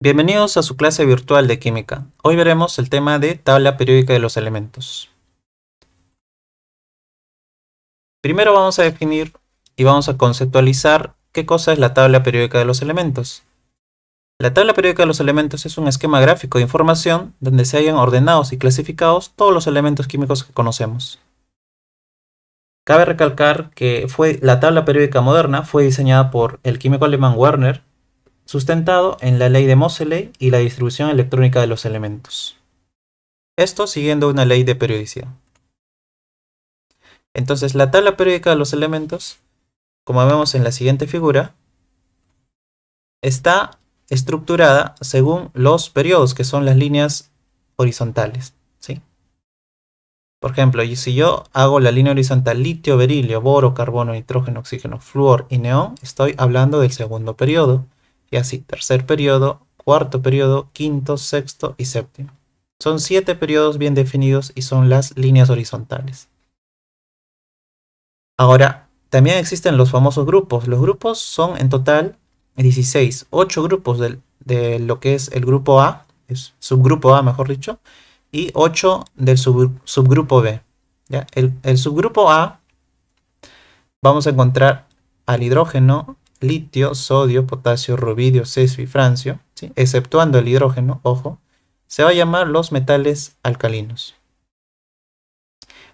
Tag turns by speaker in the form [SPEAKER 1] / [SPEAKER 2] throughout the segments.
[SPEAKER 1] Bienvenidos a su clase virtual de química. Hoy veremos el tema de tabla periódica de los elementos. Primero vamos a definir y vamos a conceptualizar qué cosa es la tabla periódica de los elementos. La tabla periódica de los elementos es un esquema gráfico de información donde se hayan ordenados y clasificados todos los elementos químicos que conocemos. Cabe recalcar que la tabla periódica moderna fue diseñada por el químico alemán Werner, sustentado en la ley de Moseley y la distribución electrónica de los elementos. Esto siguiendo una ley de periodicidad. Entonces, la tabla periódica de los elementos, como vemos en la siguiente figura, está estructurada según los periodos, que son las líneas horizontales, ¿sí? Por ejemplo, si yo hago la línea horizontal litio, berilio, boro, carbono, nitrógeno, oxígeno, flúor y neón, estoy hablando del segundo periodo, y así, tercer periodo, cuarto periodo, quinto, sexto y séptimo. Son 7 periodos bien definidos y son las líneas horizontales. Ahora, también existen los famosos grupos. Los grupos son en total 16, 8 grupos de lo que es el grupo A, subgrupo A mejor dicho, y 8 del subgrupo B. ¿Ya? El subgrupo A vamos a encontrar al hidrógeno, litio, sodio, potasio, rubidio, cesio y francio, ¿sí? Exceptuando el hidrógeno, ojo, se va a llamar los metales alcalinos.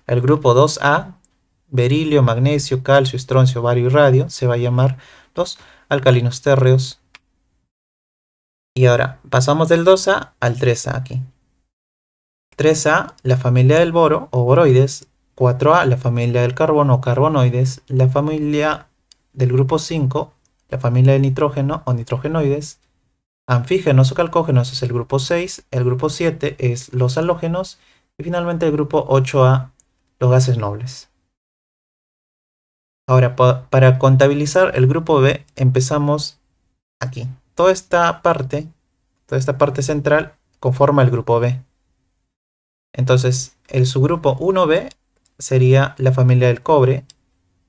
[SPEAKER 1] El grupo 2A, berilio, magnesio, calcio, estroncio, bario y radio, se va a llamar los alcalinos térreos. Y ahora pasamos del 2A al 3A aquí. 3A, la familia del boro o boroides. 4A, la familia del carbono o carbonoides. La familia del grupo 5, la familia del nitrógeno o nitrogenoides. Anfígenos o calcógenos es el grupo 6. El grupo 7 es los halógenos. Y finalmente el grupo 8A, los gases nobles. Ahora, para contabilizar el grupo B, empezamos aquí. Toda esta parte central conforma el grupo B. Entonces, el subgrupo 1B sería la familia del cobre.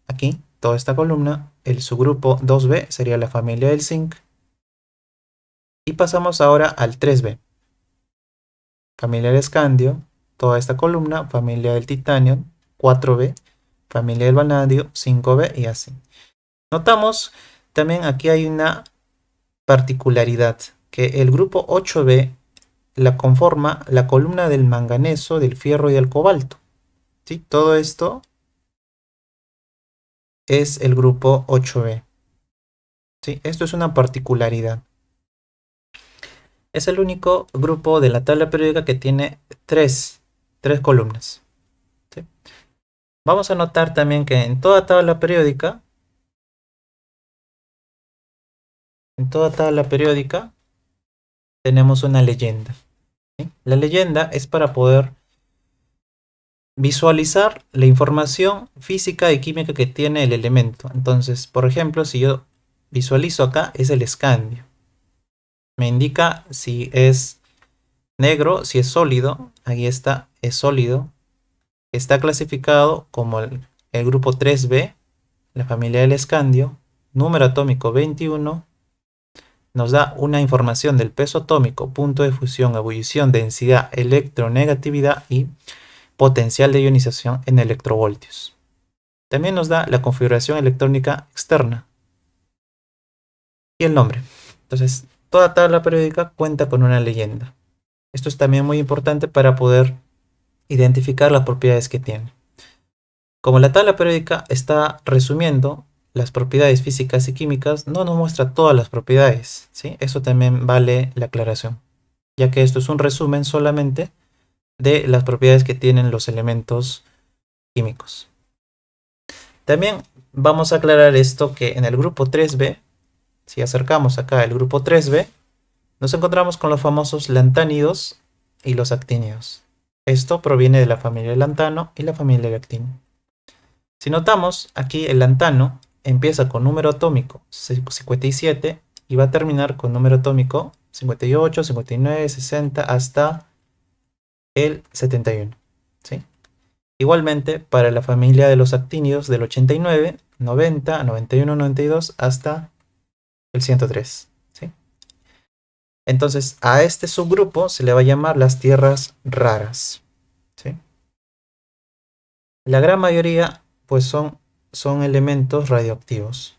[SPEAKER 1] Aquí, toda esta columna. El subgrupo 2B sería la familia del zinc. Y pasamos ahora al 3B. Familia del escandio. Toda esta columna, familia del titanio. 4B, familia del vanadio. 5B y así. Notamos también aquí hay una particularidad, que el grupo 8B la conforma la columna del manganeso, del fierro y del cobalto. ¿Sí? Todo esto es el grupo 8B. ¿Sí? Esto es una particularidad. Es el único grupo de la tabla periódica que tiene tres columnas. ¿Sí? Vamos a notar también que en toda tabla periódica, tenemos una leyenda. ¿Sí? La leyenda es para poder visualizar la información física y química que tiene el elemento. Entonces, por ejemplo, si yo visualizo acá, es el escandio. Me indica si es negro, si es sólido. Aquí está, es sólido. Está clasificado como el grupo 3B, la familia del escandio. Número atómico 21. Nos da una información del peso atómico, punto de fusión, ebullición, densidad, electronegatividad y potencial de ionización en electrovoltios. También nos da la configuración electrónica externa y el nombre. Entonces, toda tabla periódica cuenta con una leyenda. Esto es también muy importante para poder identificar las propiedades que tiene. Como la tabla periódica está resumiendo las propiedades físicas y químicas, no nos muestra todas las propiedades, ¿sí? Eso también vale la aclaración, ya que esto es un resumen solamente de las propiedades que tienen los elementos químicos. También vamos a aclarar esto, que en el grupo 3B, si acercamos acá el grupo 3B, nos encontramos con los famosos lantánidos y los actínidos. Esto proviene de la familia del lantano y la familia del actino. Si notamos, aquí el lantano empieza con número atómico 57 y va a terminar con número atómico 58, 59, 60 hasta el 71. ¿Sí? Igualmente, para la familia de los actínidos del 89, 90, 91, 92 hasta el 103. ¿Sí? Entonces a este subgrupo se le va a llamar las tierras raras, ¿sí? La gran mayoría pues son elementos radioactivos.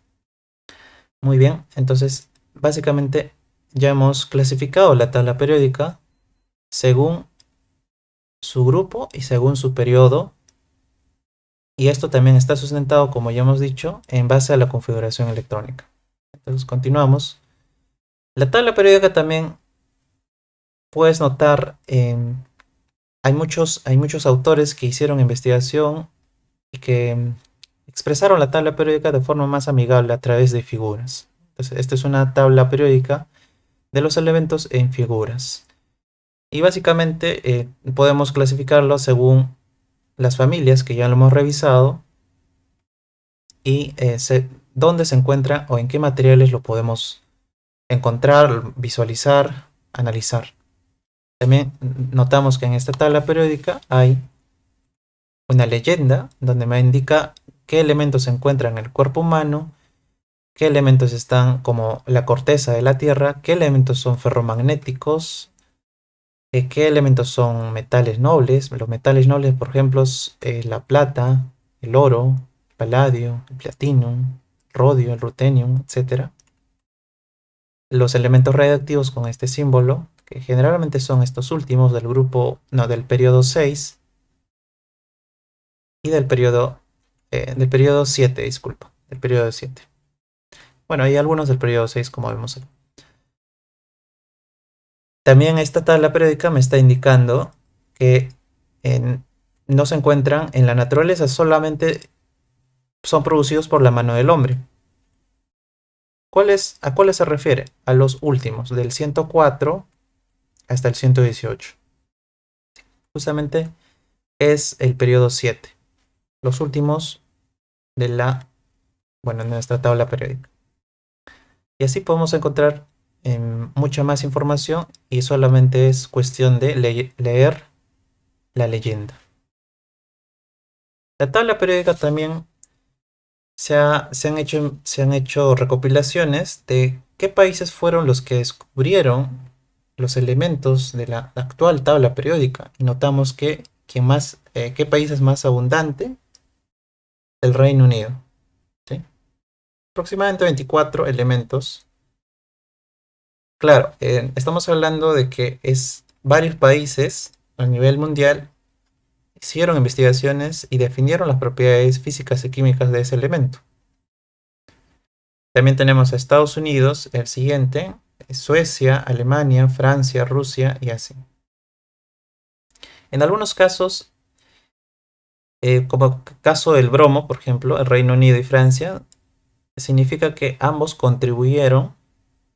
[SPEAKER 1] Muy bien, entonces básicamente ya hemos clasificado la tabla periódica según su grupo y según su periodo. Y esto también está sustentado, como ya hemos dicho, en base a la configuración electrónica. Entonces continuamos. La tabla periódica también puedes notar, hay muchos autores que hicieron investigación y que expresaron la tabla periódica de forma más amigable a través de figuras. Entonces, esta es una tabla periódica de los elementos en figuras. Y básicamente podemos clasificarlo según las familias que ya lo hemos revisado y dónde se encuentra o en qué materiales lo podemos encontrar, visualizar, analizar. También notamos que en esta tabla periódica hay una leyenda donde me indica qué elementos se encuentran en el cuerpo humano, qué elementos están como la corteza de la Tierra, qué elementos son ferromagnéticos, qué elementos son metales nobles. Los metales nobles, por ejemplo, la plata, el oro, el paladio, el platino, el rodio, el rutenium, etcétera. Los elementos radioactivos con este símbolo, que generalmente son estos últimos del grupo, no, del periodo 6 y del periodo 7, disculpa, del periodo 7. Bueno, hay algunos del periodo 6 como vemos aquí. También esta tabla periódica me está indicando que no se encuentran en la naturaleza, solamente son producidos por la mano del hombre. ¿A cuáles se refiere? A los últimos, del 104 hasta el 118. Justamente es el periodo 7, los últimos de nuestra tabla periódica. Y así podemos encontrar mucha más información y solamente es cuestión de leer la leyenda. La tabla periódica también se han hecho recopilaciones de qué países fueron los que descubrieron los elementos de la actual tabla periódica. Y notamos que qué país es más abundante, el Reino Unido, ¿sí? Aproximadamente 24 elementos. Claro, estamos hablando de que varios países a nivel mundial hicieron investigaciones y definieron las propiedades físicas y químicas de ese elemento. También tenemos a Estados Unidos, el siguiente, Suecia, Alemania, Francia, Rusia y así. En algunos casos, como caso del bromo, por ejemplo, el Reino Unido y Francia, significa que ambos contribuyeron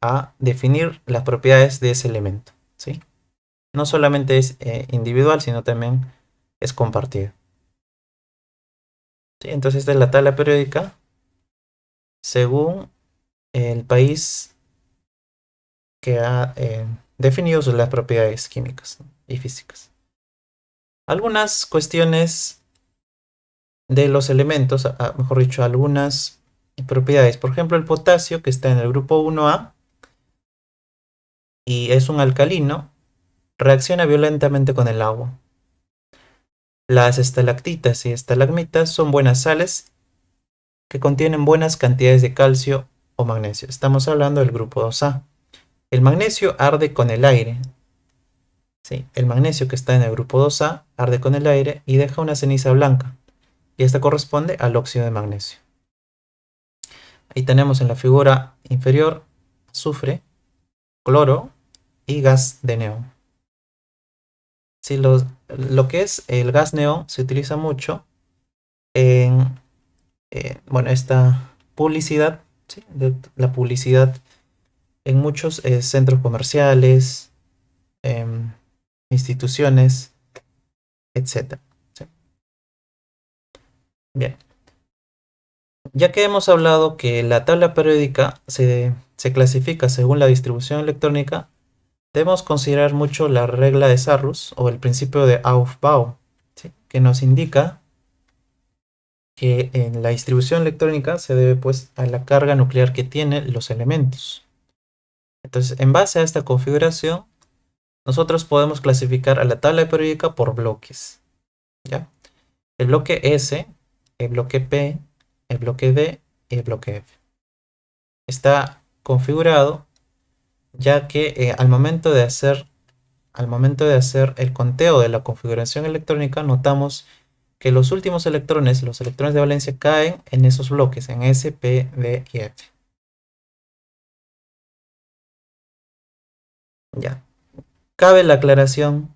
[SPEAKER 1] a definir las propiedades de ese elemento, ¿sí? No solamente es individual, sino también es compartido. ¿Sí? Entonces esta es la tabla periódica según el país que ha definido las propiedades químicas, ¿no? Y físicas. Algunas cuestiones de los elementos, mejor dicho, algunas propiedades. Por ejemplo, el potasio, que está en el grupo 1A y es un alcalino, reacciona violentamente con el agua. Las estalactitas y estalagmitas son buenas sales que contienen buenas cantidades de calcio o magnesio. Estamos hablando del grupo 2A. El magnesio arde con el aire. Sí, el magnesio que está en el grupo 2A arde con el aire y deja una ceniza blanca. Y esta corresponde al óxido de magnesio. Ahí tenemos en la figura inferior azufre, cloro y gas de neón. Sí, lo que es el gas neón se utiliza mucho en esta publicidad, ¿sí? La publicidad en muchos centros comerciales, instituciones, etcétera. ¿Sí? Bien, ya que hemos hablado que la tabla periódica se clasifica según la distribución electrónica, debemos considerar mucho la regla de Sarrus o el principio de Aufbau, ¿sí? Que nos indica que en la distribución electrónica se debe pues a la carga nuclear que tienen los elementos. Entonces, en base a esta configuración, nosotros podemos clasificar a la tabla periódica por bloques, ¿ya? El bloque S, el bloque P, el bloque D y el bloque F. Está configurado ya que al momento de hacer el conteo de la configuración electrónica, notamos que los últimos electrones, los electrones de valencia, caen en esos bloques, en S, P, D y F. Ya. Cabe la aclaración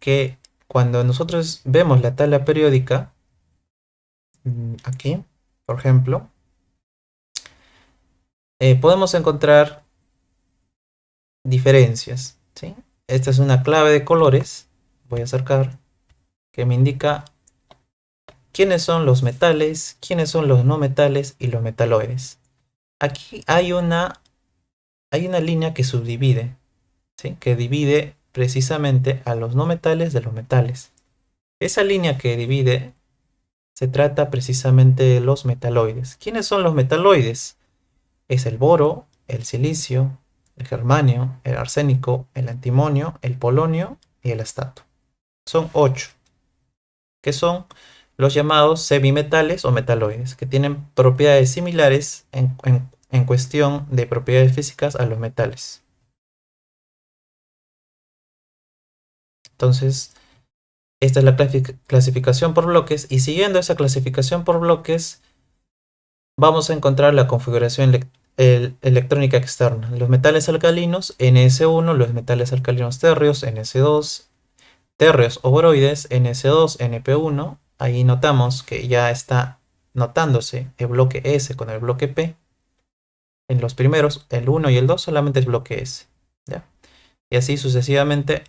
[SPEAKER 1] que cuando nosotros vemos la tabla periódica, aquí, por ejemplo, podemos encontrar diferencias, ¿sí? Esta es una clave de colores, voy a acercar, que me indica quiénes son los metales, quiénes son los no metales y los metaloides. Aquí hay una línea que subdivide, ¿sí? Que divide precisamente a los no metales de los metales. Esa línea que divide se trata precisamente de los metaloides. ¿Quiénes son los metaloides? Es el boro, el silicio, el germanio, el arsénico, el antimonio, el polonio y el astato. Son 8, que son los llamados semimetales o metaloides, que tienen propiedades similares en cuestión de propiedades físicas a los metales. Entonces, esta es la clasificación por bloques, y siguiendo esa clasificación por bloques, vamos a encontrar la configuración electrónica externa. Los metales alcalinos, NS1, los metales alcalinos térreos, NS2, térreos o boroides, NS2, NP1. Ahí notamos que ya está notándose el bloque S con el bloque P. En los primeros, el 1 y el 2 solamente es bloque S, ¿ya? Y así sucesivamente.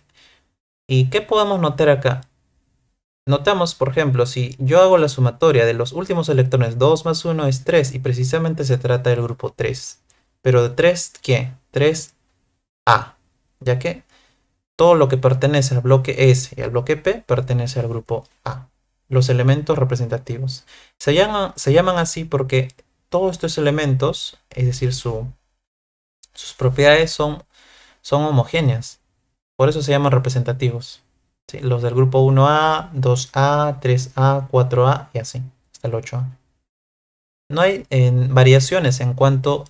[SPEAKER 1] ¿Y qué podemos notar acá? Notamos, por ejemplo, si yo hago la sumatoria de los últimos electrones, 2 más 1 es 3, y precisamente se trata del grupo 3. Pero de 3, ¿qué? 3A, ya que todo lo que pertenece al bloque S y al bloque P pertenece al grupo A. Los elementos representativos. Se llaman así porque todos estos elementos, es decir, sus propiedades son homogéneas. Por eso se llaman representativos. ¿Sí? Los del grupo 1A, 2A, 3A, 4A y así, hasta el 8A. No hay variaciones en cuanto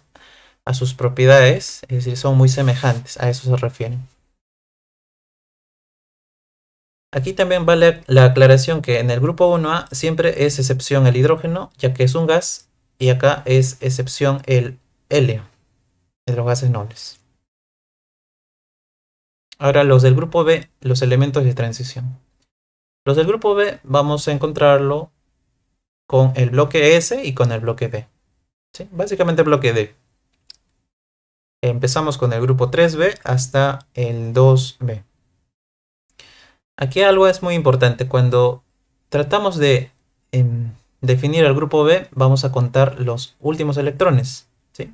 [SPEAKER 1] a sus propiedades, es decir, son muy semejantes, a eso se refieren. Aquí también vale la aclaración que en el grupo 1A siempre es excepción el hidrógeno, ya que es un gas, y acá es excepción el helio, de los gases nobles. Ahora los del grupo B, los elementos de transición. Los del grupo B vamos a encontrarlo con el bloque S y con el bloque D. ¿Sí? Básicamente el bloque D. Empezamos con el grupo 3B hasta el 2B. Aquí algo es muy importante. Cuando tratamos de definir el grupo B, vamos a contar los últimos electrones, ¿sí?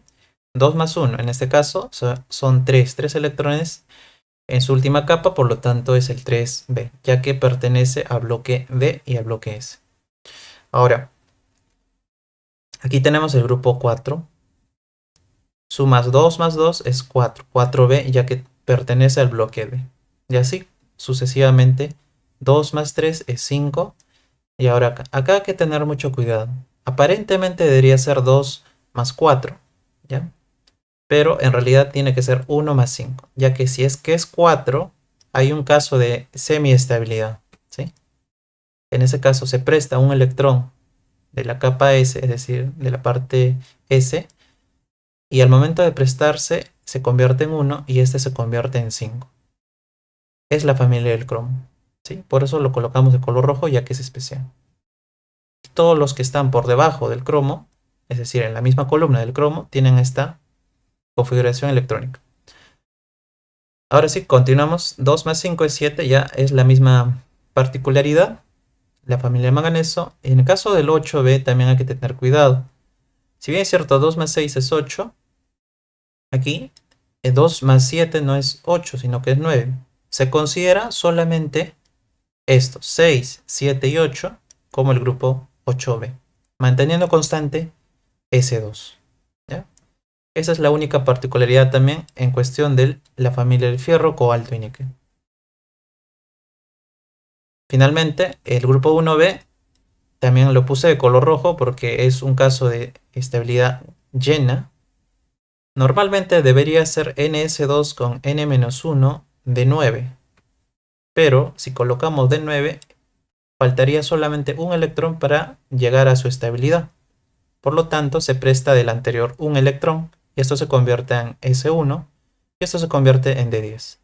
[SPEAKER 1] 2 más 1, en este caso son 3 electrones en su última capa, por lo tanto es el 3B, ya que pertenece al bloque D y al bloque S. Ahora, aquí tenemos el grupo 4. Sumas 2 más 2 es 4, 4B, ya que pertenece al bloque D. Y así sucesivamente, 2 más 3 es 5. Y ahora acá hay que tener mucho cuidado. Aparentemente debería ser 2 más 4, ¿ya? Pero en realidad tiene que ser 1 más 5, ya que si es que es 4, hay un caso de semiestabilidad, ¿sí? En ese caso se presta un electrón de la capa S, es decir, de la parte S, y al momento de prestarse se convierte en 1 y este se convierte en 5. Es la familia del cromo, ¿sí? Por eso lo colocamos de color rojo, ya que es especial. Todos los que están por debajo del cromo, es decir, en la misma columna del cromo, tienen esta configuración electrónica. Ahora sí, continuamos. 2 más 5 es 7, ya es la misma particularidad, la familia de manganeso. En el caso del 8B también hay que tener cuidado. Si bien es cierto, 2 más 6 es 8, aquí 2 más 7 no es 8, sino que es 9. Se considera solamente estos 6, 7 y 8 como el grupo 8B, manteniendo constante S2, ¿ya? Esa es la única particularidad también en cuestión de la familia del fierro, cobalto y níquel. Finalmente, el grupo 1B también lo puse de color rojo porque es un caso de estabilidad llena. Normalmente debería ser NS2 con N-1 de 9, pero si colocamos de 9, faltaría solamente un electrón para llegar a su estabilidad. Por lo tanto, se presta del anterior un electrón y esto se convierte en S1 y esto se convierte en D10.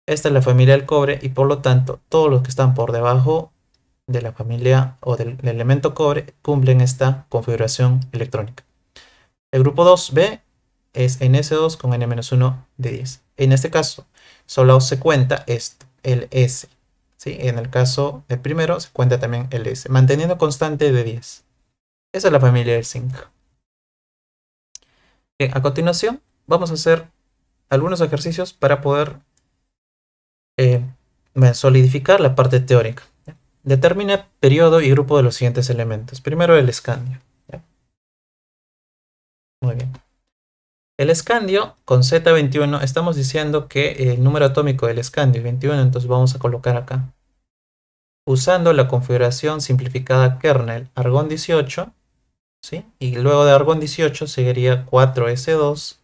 [SPEAKER 1] Esta es la familia del cobre y por lo tanto todos los que están por debajo de la familia o del elemento cobre cumplen esta configuración electrónica. El grupo 2B es NS2 con N-1 de 10. En este caso solo se cuenta esto, el S. ¿Sí? En el caso del primero se cuenta también el S, manteniendo constante de 10. Esa es la familia del zinc. Bien, a continuación vamos a hacer algunos ejercicios para poder eh, solidificar la parte teórica. ¿Ya? Determina periodo y grupo de los siguientes elementos. Primero el escandio. ¿Ya? Muy bien. El escandio con Z21 estamos diciendo que el número atómico del escandio es 21, entonces vamos a colocar acá. Usando la configuración simplificada kernel argón 18, ¿sí? Y luego de argón 18 seguiría 4s2,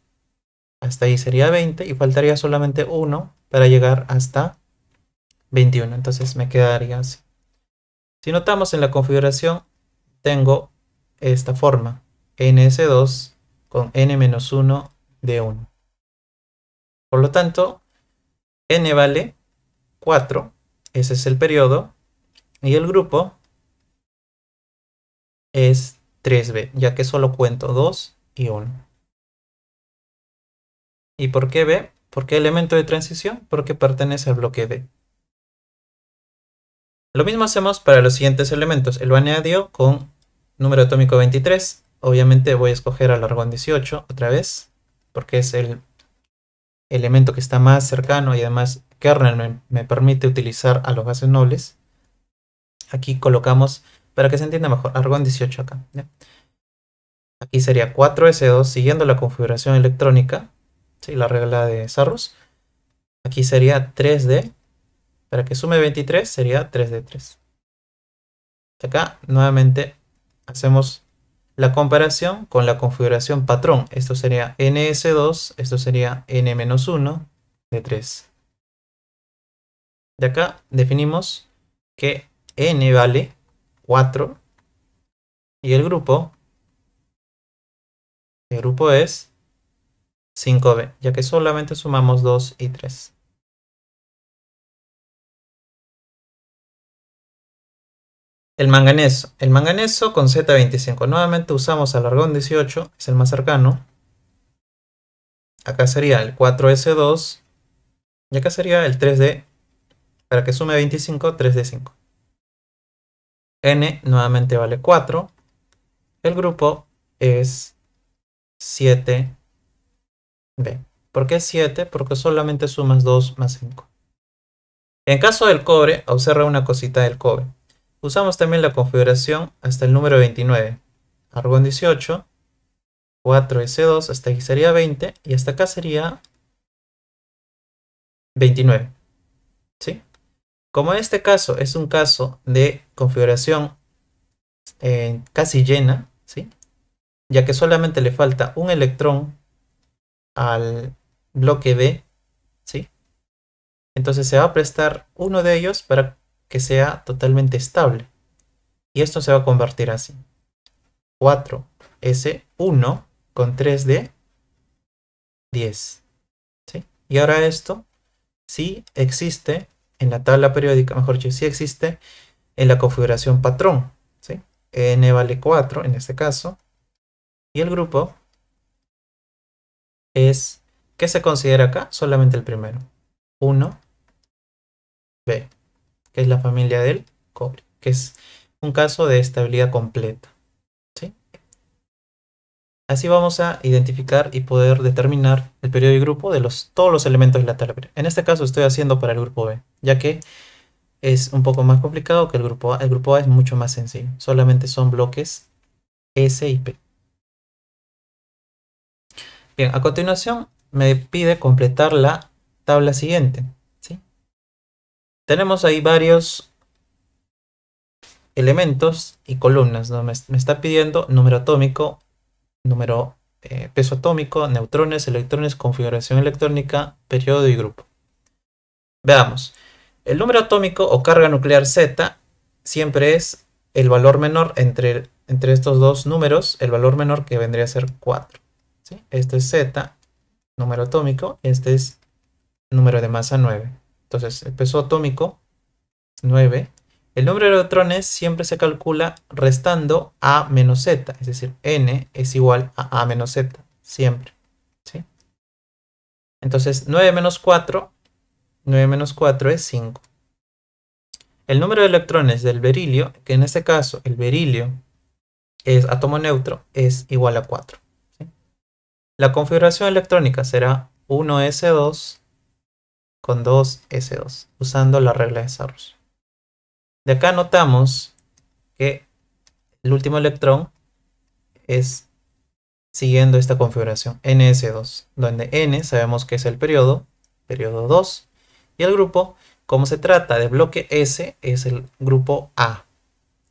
[SPEAKER 1] hasta ahí sería 20 y faltaría solamente 1 para llegar hasta 21, entonces me quedaría así. Si notamos en la configuración, tengo esta forma, ns2 con n-1 de 1. Por lo tanto, n vale 4, ese es el periodo, y el grupo es 3b, ya que solo cuento 2 y 1. ¿Y por qué b? ¿Por qué elemento de transición? Porque pertenece al bloque D. Lo mismo hacemos para los siguientes elementos. El vanadio con número atómico 23. Obviamente voy a escoger al argón 18 otra vez, porque es el elemento que está más cercano y además kernel me permite utilizar a los gases nobles. Aquí colocamos, para que se entienda mejor, argón 18 acá. ¿Ya? Aquí sería 4s2 siguiendo la configuración electrónica, ¿sí? La regla de Sarrus. Aquí sería 3d, para que sume 23 sería 3d3. Acá nuevamente hacemos la comparación con la configuración patrón. Esto sería ns2, esto sería n-1 de 3. De acá definimos que n vale 4 y el grupo es 5b, ya que solamente sumamos 2 y 3. El manganeso con Z25. Nuevamente usamos al argón 18, es el más cercano. Acá sería el 4s2 y acá sería el 3d, para que sume 25, 3d5. N nuevamente vale 4. El grupo es 7b. ¿Por qué 7? Porque solamente sumas 2 más 5. En caso del cobre, observa una cosita del cobre. Usamos también la configuración hasta el número 29. Argón 18, 4s2, hasta aquí sería 20 y hasta acá sería 29. ¿Sí? Como este caso es un caso de configuración casi llena, ¿sí? Ya que solamente le falta un electrón al bloque D, ¿sí? Entonces se va a prestar uno de ellos para que sea totalmente estable. Y esto se va a convertir así. 4s1 con 3d 10. ¿Sí? Y ahora esto sí existe en la tabla periódica, mejor dicho, sí existe en la configuración patrón. ¿Sí? N vale 4 en este caso. Y el grupo es, ¿qué se considera acá? Solamente el primero. 1b, que es la familia del cobre, que es un caso de estabilidad completa. ¿Sí? Así vamos a identificar y poder determinar el periodo y grupo de todos los elementos de la tabla periódica. En este caso estoy haciendo para el grupo B, ya que es un poco más complicado que el grupo A. El grupo A es mucho más sencillo, solamente son bloques S y P. Bien, a continuación me pide completar la tabla siguiente, ¿sí? Tenemos ahí varios elementos y columnas, ¿no? Me está pidiendo número atómico, número peso atómico, neutrones, electrones, configuración electrónica, periodo y grupo. Veamos. El número atómico o carga nuclear Z siempre es el valor menor entre estos dos números, el valor menor que vendría a ser 4. ¿Sí? Este es Z, número atómico, este es número de masa 9. Entonces, el peso atómico, 9. El número de electrones siempre se calcula restando A menos Z, es decir, N es igual a menos Z, siempre. ¿Sí? Entonces, 9 menos 4, 9 menos 4 es 5. El número de electrones del berilio, que en este caso el berilio es átomo neutro, es igual a 4. ¿Sí? La configuración electrónica será 1s2 con 2s2, usando la regla de Sarrus. De acá notamos que el último electrón es siguiendo esta configuración, ns2, donde n sabemos que es el periodo 2, y el grupo, como se trata de bloque S, es el grupo A.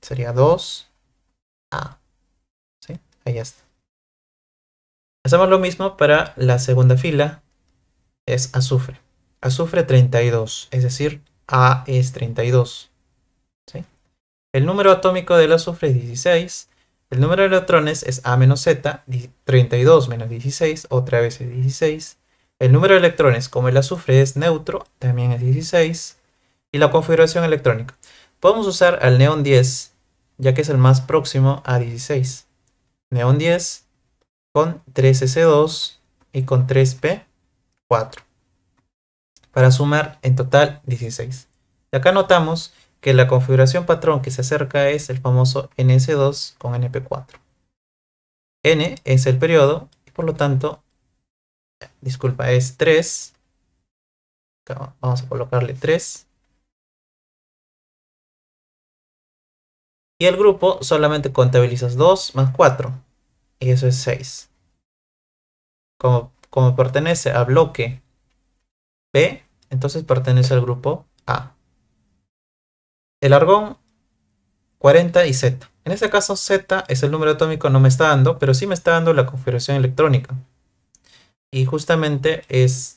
[SPEAKER 1] Sería 2A. ¿Sí? Ahí está. Hacemos lo mismo para la segunda fila, es azufre. Azufre 32, es decir, A es 32. ¿Sí? El número atómico del azufre es 16. El número de electrones es A menos Z, 32 menos 16, otra vez es 16. El número de electrones, como el azufre es neutro, también es 16. Y la configuración electrónica. Podemos usar al neón 10, ya que es el más próximo a 16. Neón 10 con 3s2 y con 3p4. Para sumar en total 16. Y acá notamos que la configuración patrón que se acerca es el famoso ns2 con np4. N es el periodo y por lo tanto, disculpa, es 3. Acá vamos a colocarle 3. Y el grupo solamente contabilizas 2 más 4. Y eso es 6. Como pertenece a bloque P, entonces pertenece al grupo A. El argón 40 y Z. En este caso Z es el número atómico, no me está dando, pero sí me está dando la configuración electrónica. Y justamente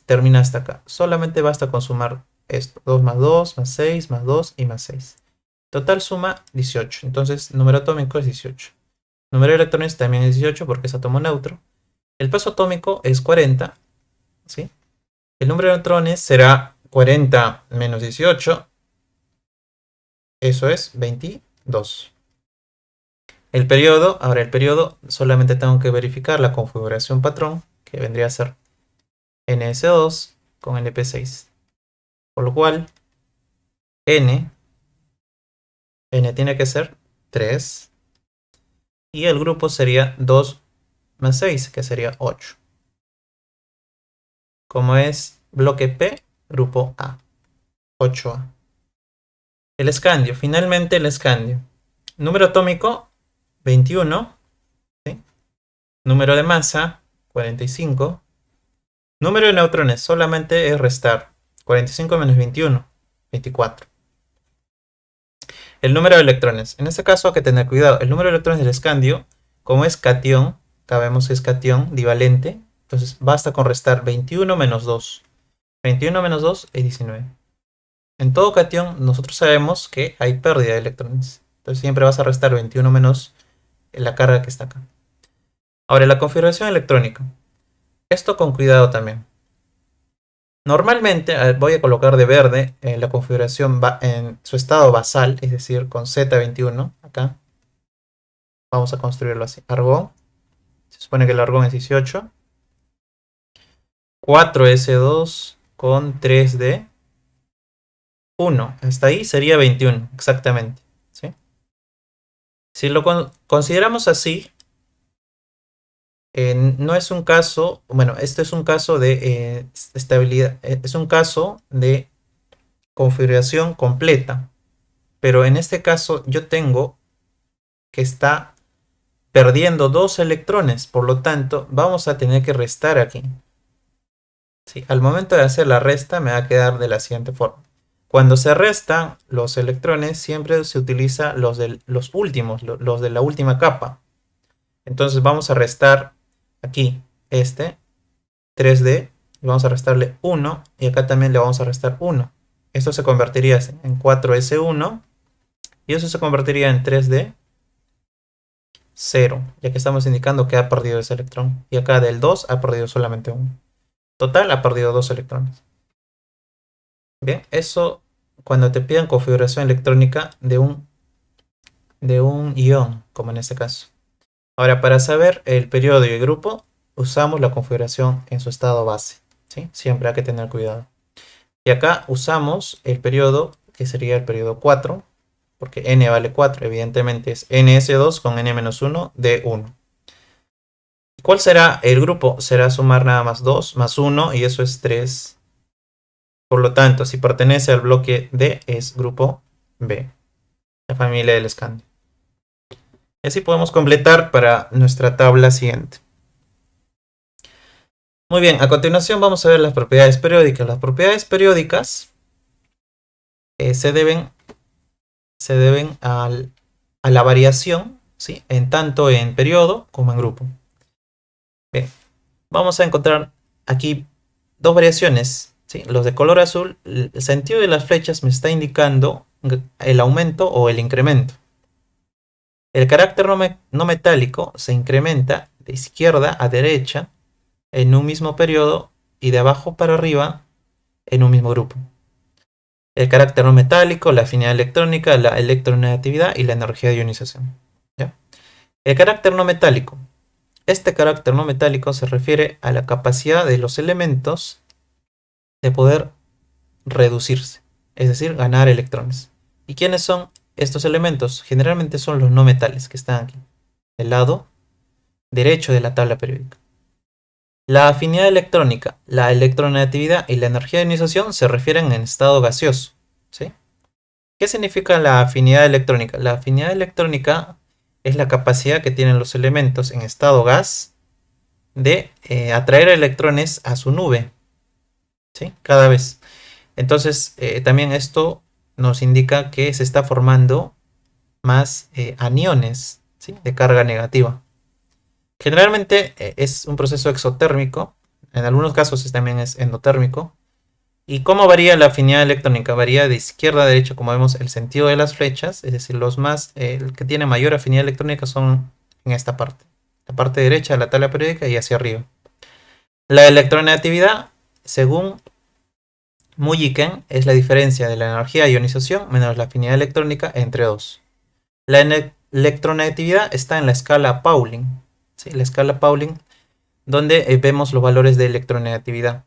[SPEAKER 1] termina hasta acá. Solamente basta con sumar esto. 2 más 2, más 6, más 2 y más 6. Total suma 18. Entonces número atómico es 18. Número de electrones también es 18 porque es átomo neutro. El peso atómico es 40. ¿Sí? El número de neutrones será 40 menos 18. Eso es 22. Ahora el periodo, solamente tengo que verificar la configuración patrón, que vendría a ser ns2 con np6. Por lo cual, n tiene que ser 3. Y el grupo sería 2 más 6, que sería 8. Como es bloque P, grupo A, 8A. El escandio, finalmente el escandio. Número atómico, 21. ¿Sí? Número de masa, 45. Número de neutrones, solamente es restar. 45 menos 21, 24. El número de electrones. En este caso hay que tener cuidado. El número de electrones del escandio, como es catión, sabemos que es catión divalente, entonces basta con restar 21 menos 2. 21 menos 2 es 19. En todo catión nosotros sabemos que hay pérdida de electrones. Entonces siempre vas a restar 21 menos la carga que está acá. Ahora, la configuración electrónica. Esto con cuidado también. Normalmente voy a colocar de verde la configuración en su estado basal, es decir, con Z21 acá. Vamos a construirlo así. Argón. Se supone que el argón es 18. 4s2 con 3d. 1. Hasta ahí sería 21, exactamente. ¿Sí? Si lo consideramos así, no es un caso, bueno, este es un caso de estabilidad, es un caso de configuración completa, pero en este caso yo tengo que está perdiendo 2 electrones. Por lo tanto, vamos a tener que restar aquí. ¿Sí? Al momento de hacer la resta me va a quedar de la siguiente forma. Cuando se restan los electrones, siempre se utiliza los últimos, los de la última capa. Entonces vamos a restar aquí este 3D. Y vamos a restarle 1. Y acá también le vamos a restar 1. Esto se convertiría en 4S1. Y eso se convertiría en 3D 0. Ya que estamos indicando que ha perdido ese electrón. Y acá del 2 ha perdido solamente 1. Total ha perdido 2 electrones. Bien, eso cuando te pidan configuración electrónica de un ion, como en este caso. Ahora, para saber el periodo y el grupo, usamos la configuración en su estado base. ¿Sí? Siempre hay que tener cuidado. Y acá usamos el periodo, que sería el periodo 4, porque n vale 4, evidentemente es ns2 con n-1 de 1. ¿Cuál será el grupo? Será sumar nada más 2 más 1 y eso es 3. Por lo tanto, si pertenece al bloque D, es grupo B, la familia del escandio. Y así podemos completar para nuestra tabla siguiente. Muy bien, a continuación vamos a ver las propiedades periódicas. Las propiedades periódicas se deben a la variación, ¿sí? En tanto en periodo como en grupo. Bien, vamos a encontrar aquí dos variaciones, ¿sí? Los de color azul, el sentido de las flechas me está indicando el aumento o el incremento. El carácter no metálico se incrementa de izquierda a derecha en un mismo periodo y de abajo para arriba en un mismo grupo. El carácter no metálico, la afinidad electrónica, la electronegatividad y la energía de ionización. ¿Ya? El carácter no metálico. Este carácter no metálico se refiere a la capacidad de los elementos de poder reducirse, es decir, ganar electrones. ¿Y quiénes son estos elementos? Generalmente son los no metales que están aquí, del lado derecho de la tabla periódica. La afinidad electrónica, la electronegatividad y la energía de ionización se refieren en estado gaseoso. ¿Sí? ¿Qué significa la afinidad electrónica? La afinidad electrónica es la capacidad que tienen los elementos en estado gas de atraer electrones a su nube, ¿sí? Cada vez. Entonces, también esto nos indica que se está formando más aniones, ¿sí? De carga negativa. Generalmente es un proceso exotérmico, en algunos casos también es endotérmico. ¿Y cómo varía la afinidad electrónica? Varía de izquierda a derecha, como vemos el sentido de las flechas, es decir, el que tiene mayor afinidad electrónica son en esta parte, la parte derecha de la tabla periódica y hacia arriba. La electronegatividad, según Mulliken, es la diferencia de la energía de ionización menos la afinidad electrónica entre dos. La electronegatividad está en la escala Pauling, ¿sí? La escala Pauling, donde vemos los valores de electronegatividad.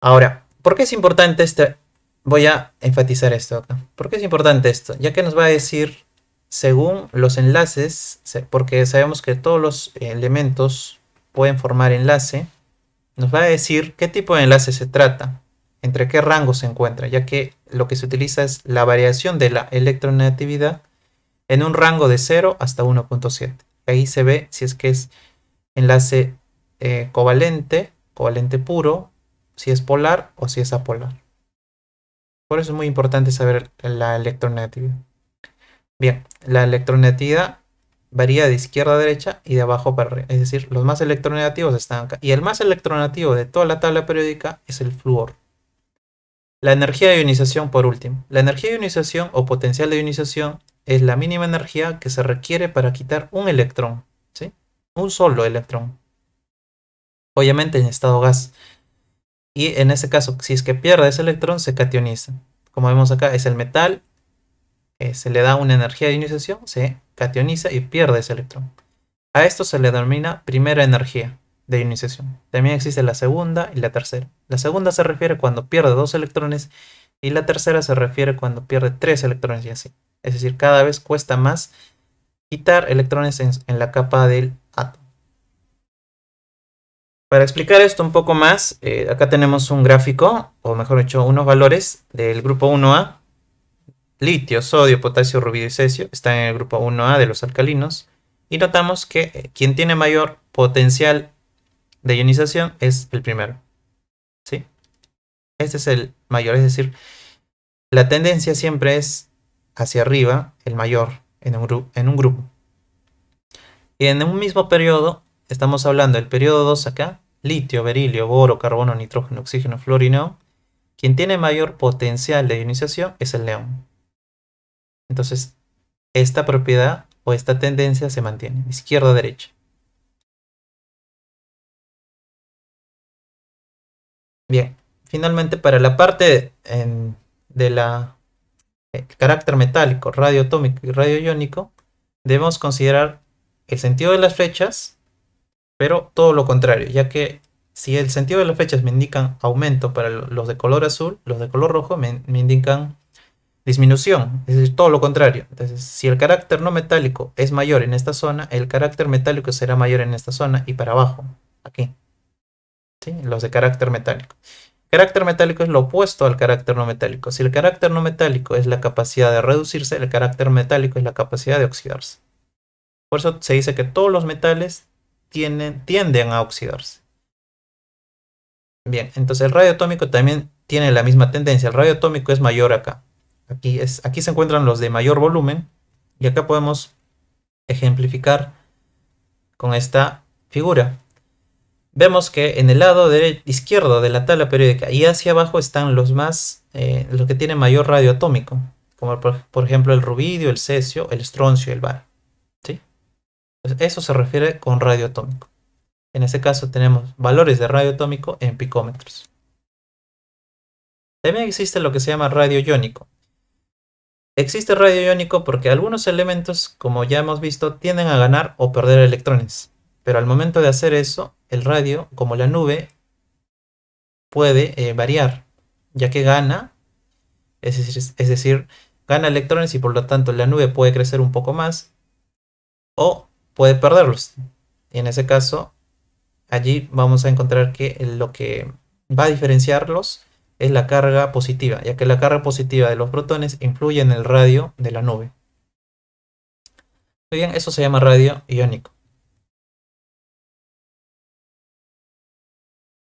[SPEAKER 1] Ahora, ¿por qué es importante este? Voy a enfatizar esto acá. ¿Por qué es importante esto? Ya que nos va a decir, según los enlaces, porque sabemos que todos los elementos pueden formar enlace, nos va a decir qué tipo de enlace se trata, entre qué rango se encuentra, ya que lo que se utiliza es la variación de la electronegatividad en un rango de 0 hasta 1.7. Ahí se ve si es que es enlace covalente puro, si es polar o si es apolar. Por eso es muy importante saber la electronegatividad. Bien, la electronegatividad varía de izquierda a derecha y de abajo para arriba. Es decir, los más electronegativos están acá. Y el más electronegativo de toda la tabla periódica es el flúor. La energía de ionización por último. La energía de ionización o potencial de ionización es la mínima energía que se requiere para quitar un electrón. ¿Sí? Un solo electrón. Obviamente en estado gas. Y en ese caso, si es que pierde ese electrón, se cationiza. Como vemos acá, es el metal. Se le da una energía de ionización, se cationiza y pierde ese electrón. A esto se le denomina primera energía de ionización. También existe la segunda y la tercera. La segunda se refiere cuando pierde 2 electrones y la tercera se refiere cuando pierde 3 electrones y así. Es decir, cada vez cuesta más quitar electrones en la capa del átomo. Para explicar esto un poco más, acá tenemos un gráfico, o mejor dicho, unos valores del grupo 1A. Litio, sodio, potasio, rubio y cesio están en el grupo 1A de los alcalinos. Y notamos que quien tiene mayor potencial de ionización es el primero, ¿sí? Este es el mayor, es decir, la tendencia siempre es hacia arriba, el mayor, en un grupo. Y en un mismo periodo, estamos hablando del periodo 2 acá, litio, berilio, boro, carbono, nitrógeno, oxígeno, flúor y neón. Quien tiene mayor potencial de ionización es el neón. Entonces, esta propiedad o esta tendencia se mantiene, izquierda a derecha. Bien, finalmente para la parte de la carácter metálico, radioatómico y radioiónico, debemos considerar el sentido de las flechas, pero todo lo contrario, ya que si el sentido de las flechas me indican aumento para los de color azul, los de color rojo me indican disminución, es decir, todo lo contrario. Entonces, si el carácter no metálico es mayor en esta zona, el carácter metálico será mayor en esta zona y para abajo, aquí, ¿sí? Los de carácter metálico. Carácter metálico es lo opuesto al carácter no metálico. Si el carácter no metálico es la capacidad de reducirse, el carácter metálico es la capacidad de oxidarse. Por eso se dice que todos los metales tienden a oxidarse. Bien, entonces el radio atómico también tiene la misma tendencia. El radio atómico es mayor acá. Aquí se encuentran los de mayor volumen y acá podemos ejemplificar con esta figura. Vemos que en el lado izquierdo de la tabla periódica y hacia abajo están los que tienen mayor radio atómico, como por ejemplo el rubidio, el cesio, el estroncio y el baro, ¿sí? Entonces, eso se refiere con radio atómico. En este caso tenemos valores de radio atómico en picómetros. También existe lo que se llama radio iónico. Existe radio iónico porque algunos elementos, como ya hemos visto, tienden a ganar o perder electrones. Pero al momento de hacer eso, el radio, como la nube, puede variar, ya que gana, es decir, gana electrones y por lo tanto la nube puede crecer un poco más o puede perderlos. Y en ese caso, allí vamos a encontrar que lo que va a diferenciarlos es la carga positiva, ya que la carga positiva de los protones influye en el radio de la nube. Muy bien, eso se llama radio iónico.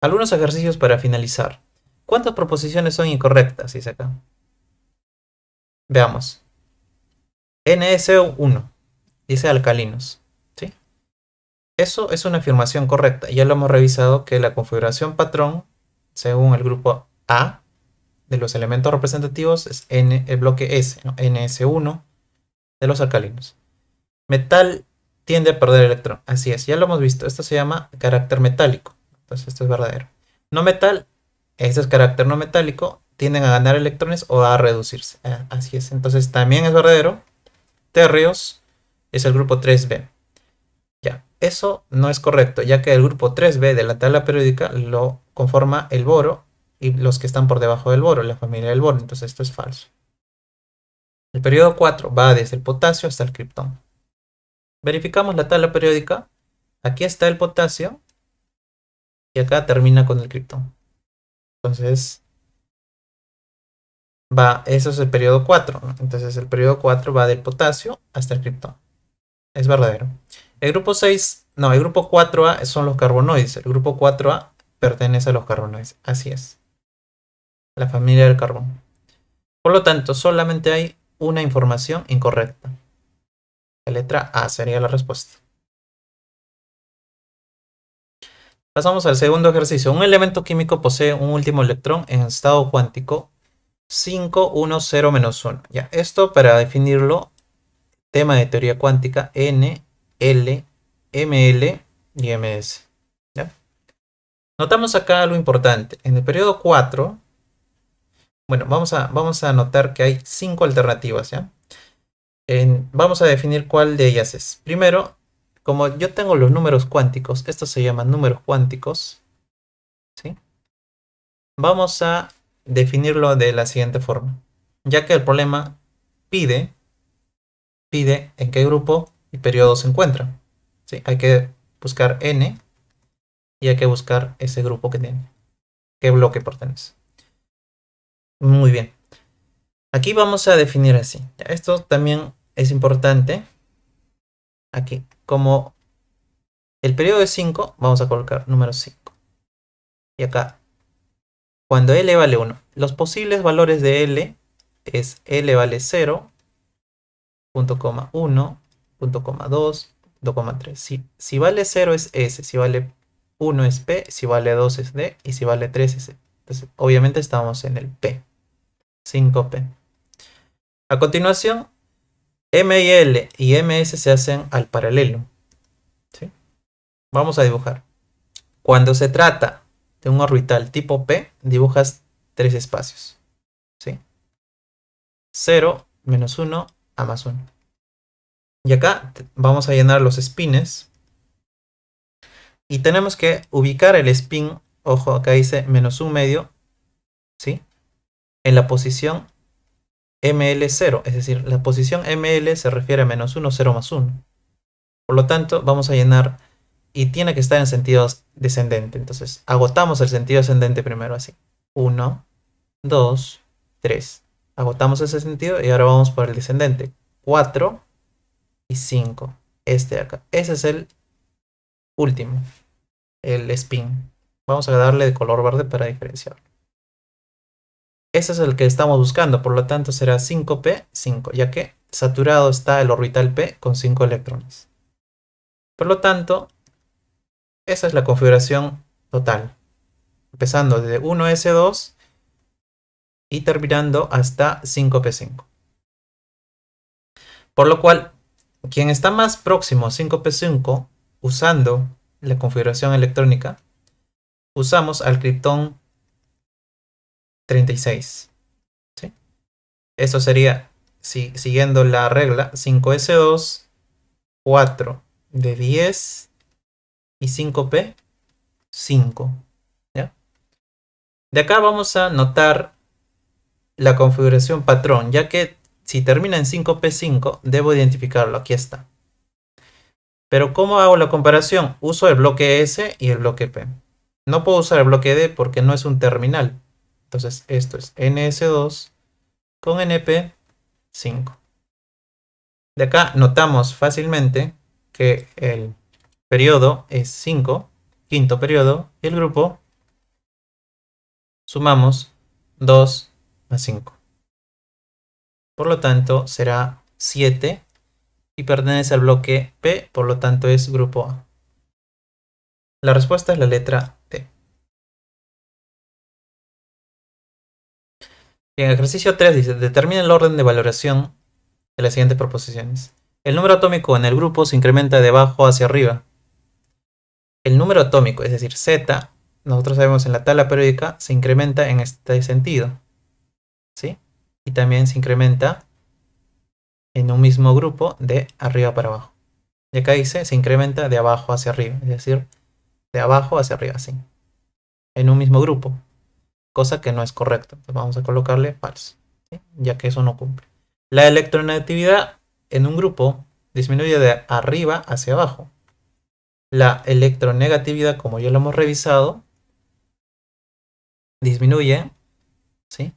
[SPEAKER 1] Algunos ejercicios para finalizar. ¿Cuántas proposiciones son incorrectas? Dice acá. Veamos. NSO1 dice alcalinos. ¿Sí? Eso es una afirmación correcta. Ya lo hemos revisado que la configuración patrón, según el grupo A de los elementos representativos, es el bloque S, ¿no? NS1 de los alcalinos. Metal tiende a perder electrón. Así es, ya lo hemos visto. Esto se llama carácter metálico. Entonces esto es verdadero. No metal, este es carácter no metálico, tienden a ganar electrones o a reducirse. Así es, entonces también es verdadero. Térreos es el grupo 3B. Ya, eso no es correcto, ya que el grupo 3B de la tabla periódica lo conforma el boro y los que están por debajo del boro, la familia del boro. Entonces esto es falso. El periodo 4 va desde el potasio hasta el criptón. Verificamos la tabla periódica. Aquí está el potasio y acá termina con el criptón. Entonces, eso es el periodo 4, ¿no? Entonces el periodo 4 va del potasio hasta el criptón. Es verdadero. El grupo 6, no, el grupo 4A son los carbonoides. El grupo 4A pertenece a los carbonoides. Así es. La familia del carbón. Por lo tanto, solamente hay una información incorrecta. La letra A sería la respuesta. Pasamos al segundo ejercicio. Un elemento químico posee un último electrón en estado cuántico 5, 1, 0, menos 1. Ya, esto para definirlo, tema de teoría cuántica, N, L, ML y MS. ¿Ya? Notamos acá algo importante. En el periodo 4, bueno, vamos a notar que hay 5 alternativas, ¿ya? Vamos a definir cuál de ellas es. Primero, como yo tengo los números cuánticos, estos se llaman números cuánticos, ¿sí? Vamos a definirlo de la siguiente forma. Ya que el problema pide en qué grupo y periodo se encuentra. ¿Sí? Hay que buscar n y hay que buscar ese grupo que tiene. ¿Qué bloque pertenece? Muy bien. Aquí vamos a definir así. Esto también es importante Aquí, como el periodo es 5, vamos a colocar número 5. Y acá, cuando L vale 1, los posibles valores de L es L vale 0, punto coma 1, punto coma 2, punto coma 3. Si vale 0 es S, si vale 1 es P, si vale 2 es D y si vale 3 es E. Entonces, obviamente estamos en el P, 5P. A continuación, M y L y MS se hacen al paralelo. ¿Sí? Vamos a dibujar. Cuando se trata de un orbital tipo P, dibujas 3 espacios. ¿Sí? 0, menos 1, A más 1. Y acá vamos a llenar los spines. Y tenemos que ubicar el spin, ojo, acá dice menos 1 medio, ¿sí? En la posición ML0, es decir, la posición ML se refiere a menos 1, 0 más 1. Por lo tanto, vamos a llenar y tiene que estar en sentido descendente. Entonces, agotamos el sentido ascendente primero así. 1, 2, 3. Agotamos ese sentido y ahora vamos por el descendente. 4 y 5. Este de acá. Ese es el último, el spin. Vamos a darle de color verde para diferenciarlo. Ese es el que estamos buscando, por lo tanto será 5p, 5, ya que saturado está el orbital p con 5 electrones. Por lo tanto, esa es la configuración total, empezando desde 1s2 y terminando hasta 5p5. Por lo cual, quien está más próximo a 5p5, usando la configuración electrónica, usamos al criptón 36. ¿Sí? Esto sería, siguiendo la regla, 5s2, 4 de 10 y 5p, 5. ¿Ya? De acá vamos a notar la configuración patrón, ya que si termina en 5p5, debo identificarlo. Aquí está. Pero ¿cómo hago la comparación? Uso el bloque S y el bloque P. No puedo usar el bloque D porque no es un terminal. Entonces esto es NS2 con NP5. De acá notamos fácilmente que el periodo es 5, quinto periodo, y el grupo sumamos 2 más 5. Por lo tanto será 7 y pertenece al bloque P, por lo tanto es grupo A. La respuesta es la letra D. Y en ejercicio 3 dice, determina el orden de valoración de las siguientes proposiciones. El número atómico en el grupo se incrementa de abajo hacia arriba. El número atómico, es decir, Z, nosotros sabemos en la tabla periódica, se incrementa en este sentido. ¿Sí? Y también se incrementa en un mismo grupo de arriba para abajo. Y acá dice, se incrementa de abajo hacia arriba, es decir, de abajo hacia arriba, así. En un mismo grupo, cosa que no es correcto. Entonces vamos a colocarle falso, ¿sí? Ya que eso no cumple. La electronegatividad en un grupo disminuye de arriba hacia abajo. La electronegatividad, como ya lo hemos revisado, disminuye, ¿sí?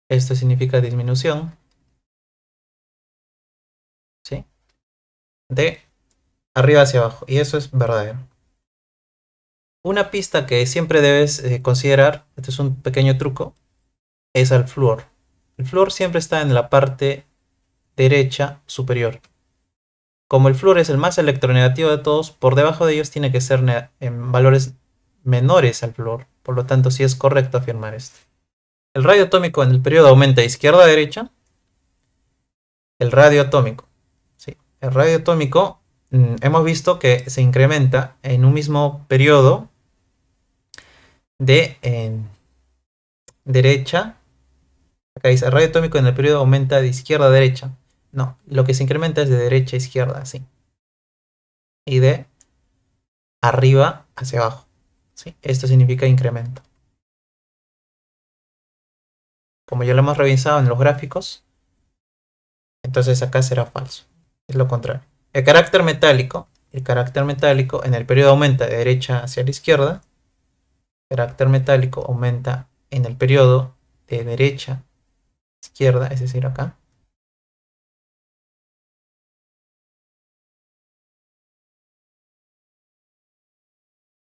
[SPEAKER 1] Esto significa disminución, ¿sí? De arriba hacia abajo, y eso es verdadero. Una pista que siempre debes considerar, este es un pequeño truco, es al flúor. El flúor siempre está en la parte derecha superior. Como el flúor es el más electronegativo de todos, por debajo de ellos tiene que ser en valores menores al flúor. Por lo tanto, sí es correcto afirmar esto. El radio atómico en el periodo aumenta de izquierda a derecha. El radio atómico. ¿Sí? El radio atómico hemos visto que se incrementa en un mismo periodo de derecha. Acá dice, el radio atómico en el periodo aumenta de izquierda a derecha. No, lo que se incrementa es de derecha a izquierda, así. Y de arriba hacia abajo. ¿Sí? Esto significa incremento. Como ya lo hemos revisado en los gráficos, entonces acá será falso. Es lo contrario. El carácter metálico en el periodo aumenta de derecha hacia la izquierda. El carácter metálico aumenta en el periodo de derecha a izquierda, es decir, acá.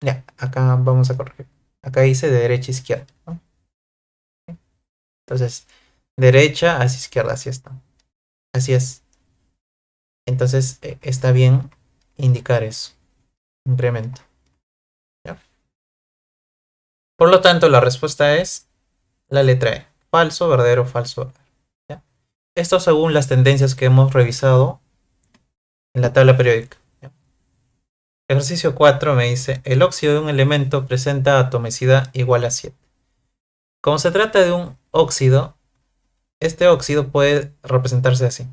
[SPEAKER 1] Ya, acá vamos a corregir. Acá dice de derecha a izquierda, ¿no? Entonces, derecha hacia izquierda, así está. Así es. Entonces, está bien indicar eso. Incremento. ¿Ya? Por lo tanto, la respuesta es la letra E. Falso, verdadero, falso, verdadero. ¿Ya? Esto según las tendencias que hemos revisado en la tabla periódica. ¿Ya? Ejercicio 4 me dice, el óxido de un elemento presenta atomicidad igual a 7. Como se trata de un óxido, este óxido puede representarse así.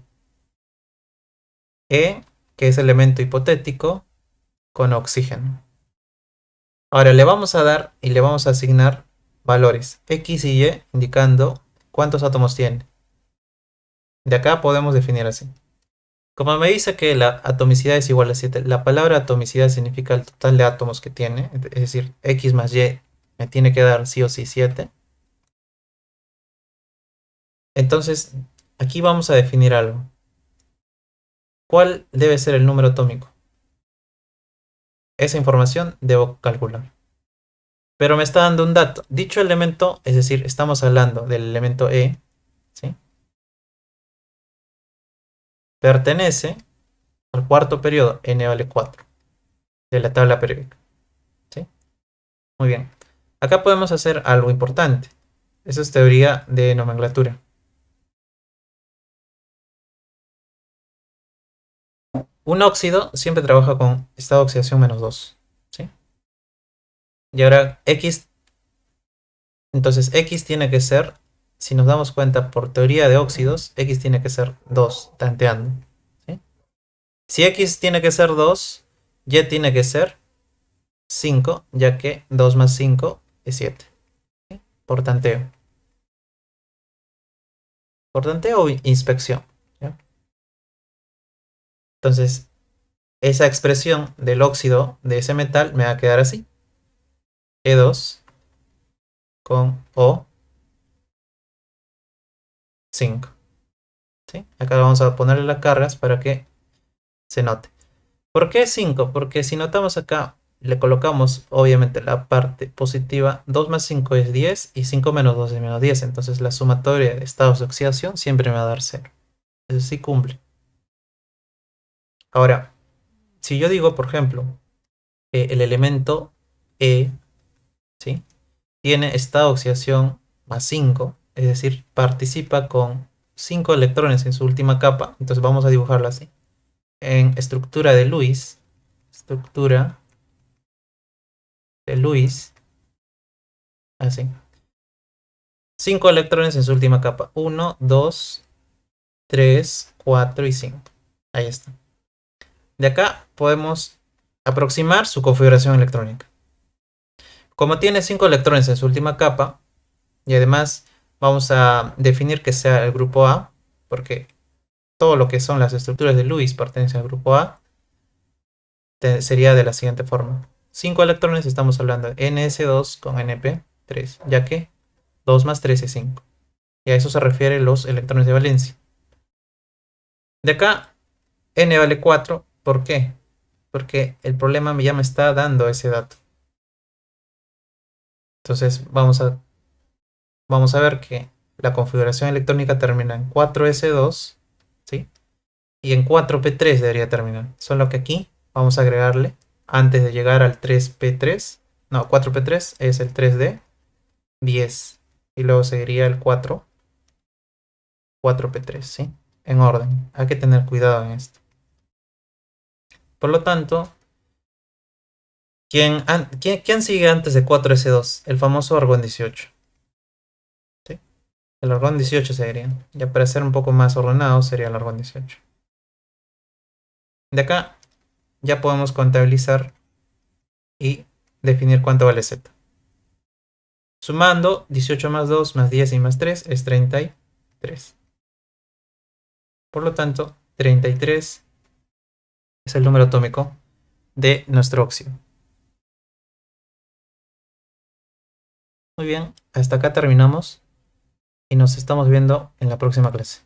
[SPEAKER 1] E, que es elemento hipotético, con oxígeno. Ahora le vamos a dar y le vamos a asignar valores X y Y indicando cuántos átomos tiene. De acá podemos definir así. Como me dice que la atomicidad es igual a 7, la palabra atomicidad significa el total de átomos que tiene, es decir, X más Y me tiene que dar sí o sí 7. Entonces, aquí vamos a definir algo. ¿Cuál debe ser el número atómico? Esa información debo calcular. Pero me está dando un dato. Dicho elemento, es decir, estamos hablando del elemento E, ¿sí? Pertenece al cuarto periodo, n vale 4, de la tabla periódica, ¿sí? Muy bien. Acá podemos hacer algo importante. Eso es teoría de nomenclatura. Un óxido siempre trabaja con estado de oxidación -2, ¿sí? Y ahora X, entonces X tiene que ser, si nos damos cuenta por teoría de óxidos, X tiene que ser 2, tanteando, ¿sí? Si X tiene que ser 2, Y tiene que ser 5, ya que 2 más 5 es 7, ¿sí? Por tanteo. Por tanteo o inspección, ¿ya? Entonces, esa expresión del óxido de ese metal me va a quedar así. E2 con O5, ¿sí? Acá vamos a ponerle las cargas para que se note. ¿Por qué 5? Porque si notamos acá, le colocamos obviamente la parte positiva. 2 más 5 es 10 y 5 menos 2 es menos 10. Entonces la sumatoria de estados de oxidación siempre me va a dar 0. Eso sí cumple. Ahora, si yo digo, por ejemplo, el elemento E, ¿sí?, tiene estado de oxidación +5, es decir, participa con 5 electrones en su última capa. Entonces vamos a dibujarlo así. En estructura de Lewis, así. 5 electrones en su última capa. 1, 2, 3, 4 y 5. Ahí está. De acá podemos aproximar su configuración electrónica. Como tiene 5 electrones en su última capa, y además vamos a definir que sea el grupo A, porque todo lo que son las estructuras de Lewis pertenecen al grupo A, sería de la siguiente forma. 5 electrones, estamos hablando de NS2 con NP3, ya que 2 más 3 es 5. Y a eso se refieren los electrones de valencia. De acá, N vale 4. ¿Por qué? Porque el problema ya me está dando ese dato. Entonces vamos a ver que la configuración electrónica termina en 4s2, ¿sí? Y en 4p3 debería terminar. Solo que aquí vamos a agregarle, antes de llegar al 3p3, no, 4p3 es el 3d10. Y luego seguiría el 4p3, ¿sí? En orden. Hay que tener cuidado en esto. Por lo tanto, ¿quién sigue antes de 4s2? El famoso argón 18. ¿Sí? El argón 18 seguiría. Ya para ser un poco más ordenado sería el argón 18. De acá ya podemos contabilizar y definir cuánto vale Z. Sumando 18 más 2 más 10 y más 3 es 33. Por lo tanto, 33 es el número atómico de nuestro óxido. Muy bien, hasta acá terminamos y nos estamos viendo en la próxima clase.